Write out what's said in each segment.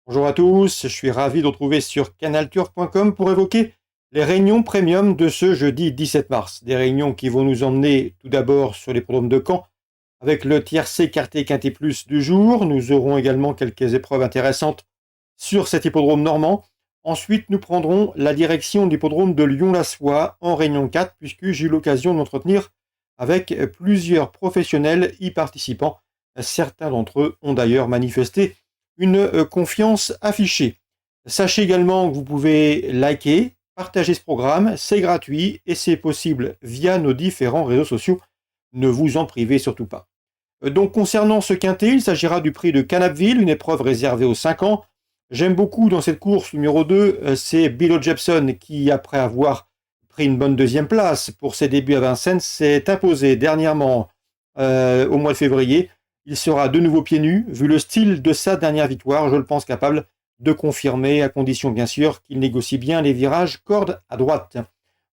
Bonjour à tous, je suis ravi de vous retrouver sur canalturf.com pour évoquer les réunions premium de ce jeudi 17 mars. Des réunions qui vont nous emmener tout d'abord sur les programmes de Caen avec le tiercé quarté quinté plus du jour. Nous aurons également quelques épreuves intéressantes sur cet hippodrome normand. Ensuite, nous prendrons la direction de l'hippodrome de Lyon-la-Soie en réunion 4 puisque j'ai eu l'occasion de m'entretenir avec plusieurs professionnels y participant. Certains d'entre eux ont d'ailleurs manifesté une confiance affichée. Sachez également que vous pouvez liker, partager ce programme, c'est gratuit et c'est possible via nos différents réseaux sociaux. Ne vous en privez surtout pas. Donc concernant ce quintet, il s'agira du prix de Canapville, une épreuve réservée aux 5 ans. J'aime beaucoup dans cette course numéro 2, c'est Bill Jepson qui, après avoir pris une bonne deuxième place pour ses débuts à Vincennes, s'est imposé dernièrement au mois de février. Il sera de nouveau pieds nus, vu le style de sa dernière victoire, je le pense capable de confirmer, à condition bien sûr qu'il négocie bien les virages corde à droite.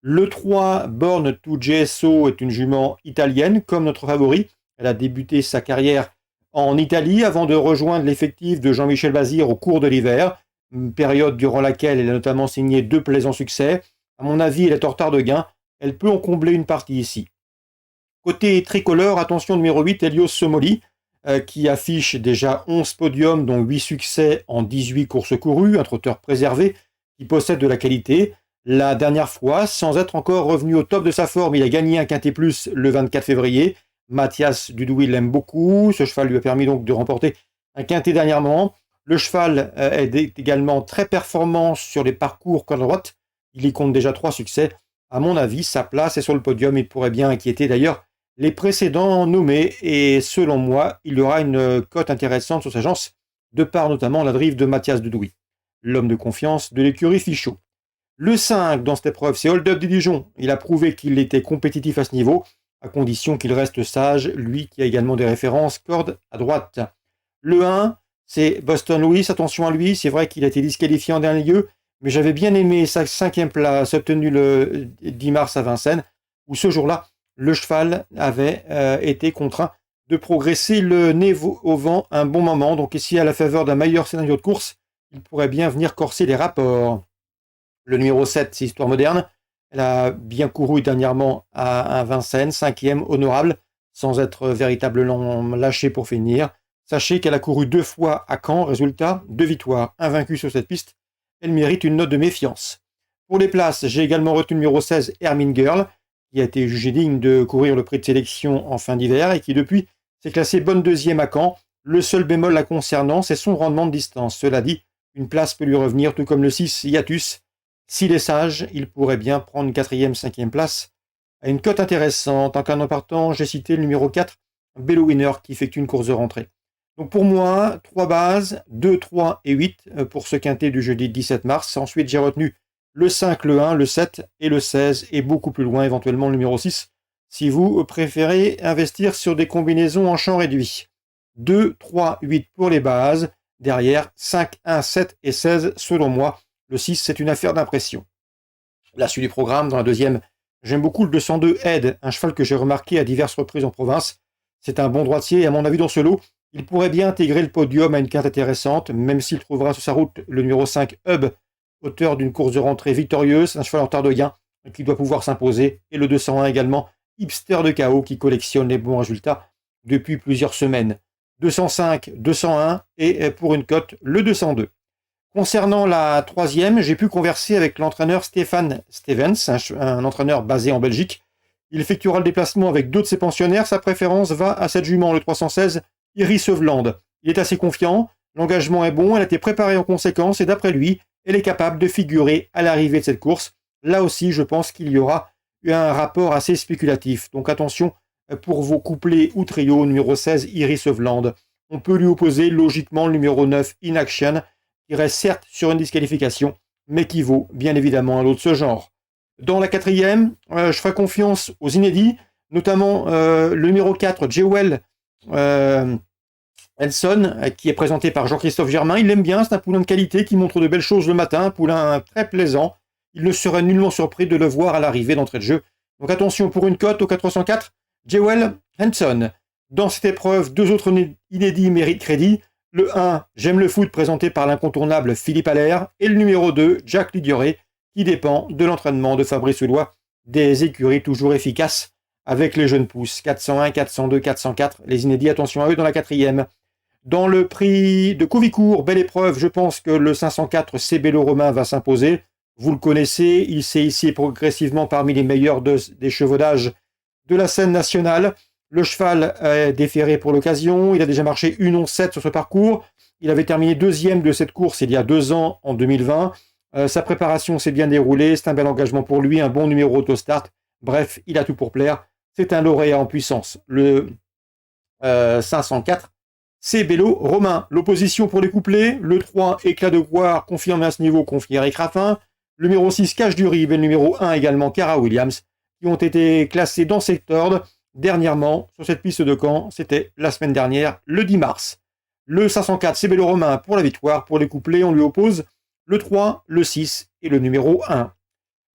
Le 3, Born to GSO, est une jument italienne, comme notre favori. Elle a débuté sa carrière en Italie avant de rejoindre l'effectif de Jean-Michel Bazir au cours de l'hiver, une période durant laquelle elle a notamment signé 2 plaisants succès. À mon avis, elle est en retard de gain. Elle peut en combler une partie ici. Côté tricolore, attention numéro 8, Helios Somoli, qui affiche déjà 11 podiums, dont 8 succès en 18 courses courues, un trotteur préservé qui possède de la qualité. La dernière fois, sans être encore revenu au top de sa forme, il a gagné un quintet plus le 24 février. Mathias Dudouis l'aime beaucoup. Ce cheval lui a permis donc de remporter un quintet dernièrement. Le cheval est également très performant sur les parcours corde droite. Il y compte déjà 3 succès. À mon avis, sa place est sur le podium. Il pourrait bien inquiéter d'ailleurs les précédents nommés, et selon moi, il y aura une cote intéressante sur sa chance, de par notamment la drive de Mathias Dudouis, l'homme de confiance de l'écurie Fichot. Le 5 dans cette épreuve, c'est Hold Up de Dijon. Il a prouvé qu'il était compétitif à ce niveau, à condition qu'il reste sage, lui qui a également des références corde à droite. Le 1, c'est Boston Louis, attention à lui, c'est vrai qu'il a été disqualifié en dernier lieu, mais j'avais bien aimé sa 5e place obtenue le 10 mars à Vincennes, où ce jour-là, le cheval avait été contraint de progresser le nez au vent un bon moment. Donc ici, à la faveur d'un meilleur scénario de course, il pourrait bien venir corser les rapports. Le numéro 7, c'est Histoire moderne. Elle a bien couru dernièrement à Vincennes, 5e, honorable, sans être véritablement lâchée pour finir. Sachez qu'elle a couru 2 fois à Caen, résultat, 2 victoires, invaincue sur cette piste. Elle mérite une note de méfiance. Pour les places, j'ai également retenu le numéro 16, Hermine Girl, qui a été jugé digne de courir le prix de sélection en fin d'hiver et qui depuis s'est classé bonne deuxième à Caen. Le seul bémol la concernant, c'est son rendement de distance. Cela dit, une place peut lui revenir, tout comme le 6 Hiatus. S'il est sage, il pourrait bien prendre une 4e, 5e place à une cote intéressante. En cas d'en partant, j'ai cité le numéro 4, Bello Winner, qui effectue une course de rentrée. Donc pour moi, 3 bases, 2, 3 et 8 pour ce quintet du jeudi 17 mars. Ensuite, j'ai retenu le 5, le 1, le 7 et le 16, et beaucoup plus loin, éventuellement le numéro 6, si vous préférez investir sur des combinaisons en champ réduit. 2, 3, 8 pour les bases, derrière 5, 1, 7 et 16, selon moi. Le 6, c'est une affaire d'impression. La suite du programme, dans la deuxième, j'aime beaucoup le 202 Aide, un cheval que j'ai remarqué à diverses reprises en province. C'est un bon droitier, et à mon avis, dans ce lot, il pourrait bien intégrer le podium à une carte intéressante, même s'il trouvera sur sa route le numéro 5, Hub, auteur d'une course de rentrée victorieuse, un cheval en retard de gain qui doit pouvoir s'imposer, et le 201 également, Hipster de KO, qui collectionne les bons résultats depuis plusieurs semaines. 205, 201 et pour une cote, le 202. Concernant la troisième, j'ai pu converser avec l'entraîneur Stéphane Stevens, un entraîneur basé en Belgique. Il effectuera le déplacement avec 2 de ses pensionnaires. Sa préférence va à cette jument, le 316, Iris Hovland. Il est assez confiant, l'engagement est bon, elle a été préparée en conséquence et d'après lui, elle est capable de figurer à l'arrivée de cette course. Là aussi, je pense qu'il y aura un rapport assez spéculatif. Donc attention pour vos couplets ou trios, numéro 16, Iris Hovland. On peut lui opposer logiquement le numéro 9, Inaction, qui reste certes sur une disqualification, mais qui vaut bien évidemment un lot de ce genre. Dans la 4e, je ferai confiance aux inédits, notamment le numéro 4, Jewel Henson, qui est présenté par Jean-Christophe Germain. Il l'aime bien, c'est un poulain de qualité qui montre de belles choses le matin, un poulain très plaisant. Il ne serait nullement surpris de le voir à l'arrivée d'entrée de jeu. Donc attention pour une cote au 404, Jewel Henson. Dans cette épreuve, 2 autres inédits méritent crédit. Le 1, J'aime le foot, présenté par l'incontournable Philippe Allaire. Et le numéro 2, Jack Lidioré, qui dépend de l'entraînement de Fabrice Soulois, des écuries toujours efficaces avec les jeunes pousses. 401, 402, 404, les inédits, attention à eux dans la 4e. Dans le prix de Couvicourt, belle épreuve, je pense que le 504 Cébello Romain va s'imposer. Vous le connaissez, il s'est ici progressivement parmi les meilleurs des chevaudages de la scène nationale. Le cheval est déféré pour l'occasion, il a déjà marché 1,11,7 sur ce parcours. Il avait terminé deuxième de cette course il y a 2 ans, en 2020. Sa préparation s'est bien déroulée, c'est un bel engagement pour lui, un bon numéro auto-start. Bref, il a tout pour plaire. C'est un lauréat en puissance. Le 504, Cébello Romain. L'opposition pour les couplets, le 3, Éclat de gloire, confirmé à ce niveau, confié à Eric Raffin. Le numéro 6, Cache du Rive, et le numéro 1 également, Cara Williams, qui ont été classés dans cet ordre dernièrement sur cette piste de Caen. C'était la semaine dernière, le 10 mars. Le 504, Cébello Romain pour la victoire. Pour les couplets, on lui oppose le 3, le 6 et le numéro 1.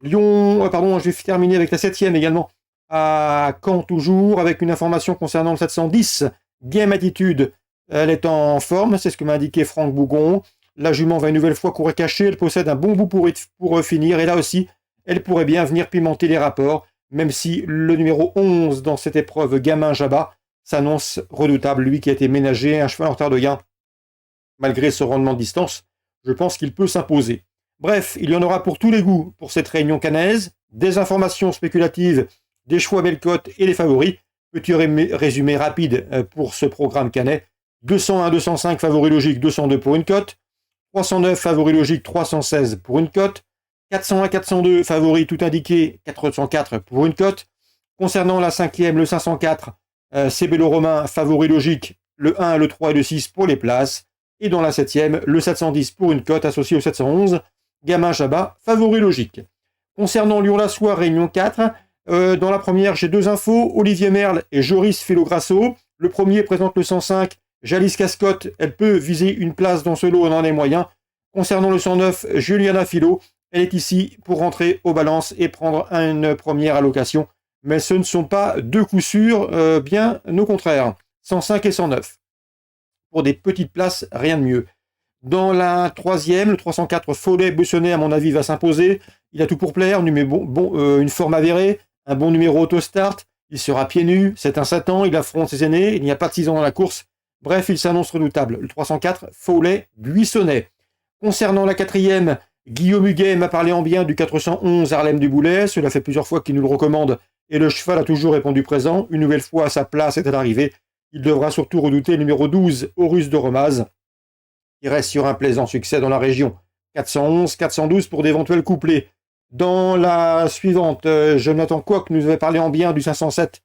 Je vais terminer avec la 7e également, à Caen toujours, avec une information concernant le 710, Game Attitude. Elle est en forme, c'est ce que m'a indiqué Franck Bougon. La jument va une nouvelle fois courir cachée, elle possède un bon bout pour finir, et là aussi, elle pourrait bien venir pimenter les rapports, même si le numéro 11 dans cette épreuve, Gamin Jabba, s'annonce redoutable, lui qui a été ménagé, un cheval en retard de gain. Malgré ce rendement de distance, je pense qu'il peut s'imposer. Bref, il y en aura pour tous les goûts pour cette réunion cannaise, des informations spéculatives, des choix belle cote et les favoris. Petit résumé rapide pour ce programme canet. 201, 205 favoris logiques, 202 pour une cote. 309 favoris logiques, 316 pour une cote. 401, 402 favoris tout indiqué, 404 pour une cote. Concernant la 5e, le 504, Cébello Romain, favori logique, le 1, le 3 et le 6 pour les places. Et dans la 7e, le 710 pour une cote associé au 711, Gamin Jabba, favori logique. Concernant Lyon-la-Soie, réunion 4, dans la première, j'ai 2 infos, Olivier Merle et Joris Filograsso. Le premier présente le 105, Jalis Cascotte, elle peut viser une place dans ce lot, on en est moyen. Concernant le 109, Juliana Philo, elle est ici pour rentrer aux balances et prendre une première allocation. Mais ce ne sont pas 2 coups sûrs, bien au contraire. 105 et 109. Pour des petites places, rien de mieux. Dans la 3e, le 304 Follet Bussonnet, à mon avis, va s'imposer. Il a tout pour plaire, une forme avérée, un bon numéro auto-start. Il sera pieds nus, c'est un Satan, il affronte ses aînés, il n'y a pas de 6 ans dans la course. Bref, il s'annonce redoutable. Le 304 Follet Buissonnet. Concernant la 4e, Guillaume Huguet m'a parlé en bien du 411 Harlem du Boulet. Cela fait plusieurs fois qu'il nous le recommande et le cheval a toujours répondu présent. Une nouvelle fois, sa place est à l'arrivée. Il devra surtout redouter le numéro 12, Horus de Romaz. Il reste sur un plaisant succès dans la région. 411, 412 pour d'éventuels couplets. Dans la suivante, Jonathan Coq nous avait parlé en bien du 507.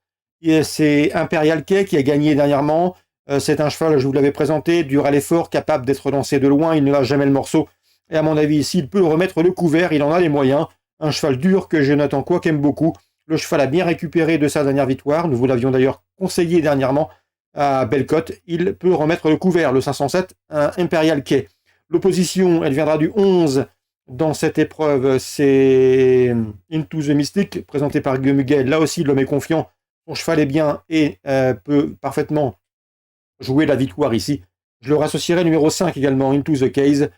C'est Imperial Quai qui a gagné dernièrement. C'est un cheval, je vous l'avais présenté, dur à l'effort, capable d'être lancé de loin, il ne lâche jamais le morceau. Et à mon avis, s'il peut remettre le couvert, il en a les moyens. Un cheval dur que Jonathan Coq aime beaucoup. Le cheval a bien récupéré de sa dernière victoire. Nous vous l'avions d'ailleurs conseillé dernièrement à Bellecote. Il peut remettre le couvert, le 507, un Imperial Quai. L'opposition, elle viendra du 11 dans cette épreuve. C'est Into the Mystic, présenté par Guillaume Huguet. Là aussi, l'homme est confiant. Son cheval est bien et peut parfaitement jouer la victoire ici. Je leur associerai numéro 5 également, Into the Case,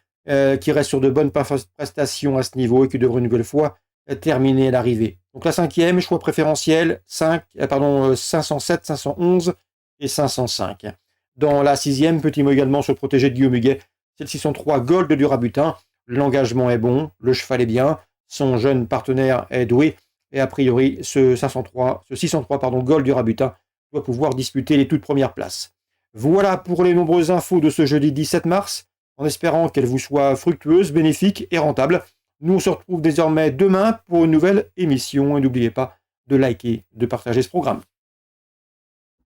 qui reste sur de bonnes prestations à ce niveau et qui devrait une nouvelle fois terminer à l'arrivée. Donc la 5e, choix préférentiel, 507, 511 et 505. Dans la 6e, petit mot également sur le protégé de Guillaume Huguet, c'est le 603 Gold du Rabutin. L'engagement est bon, le cheval est bien, son jeune partenaire est doué, et a priori, ce 603 Gold du Rabutin doit pouvoir disputer les toutes premières places. Voilà pour les nombreuses infos de ce jeudi 17 mars, en espérant qu'elles vous soient fructueuses, bénéfiques et rentables. Nous, on se retrouve désormais demain pour une nouvelle émission, et n'oubliez pas de liker, de partager ce programme.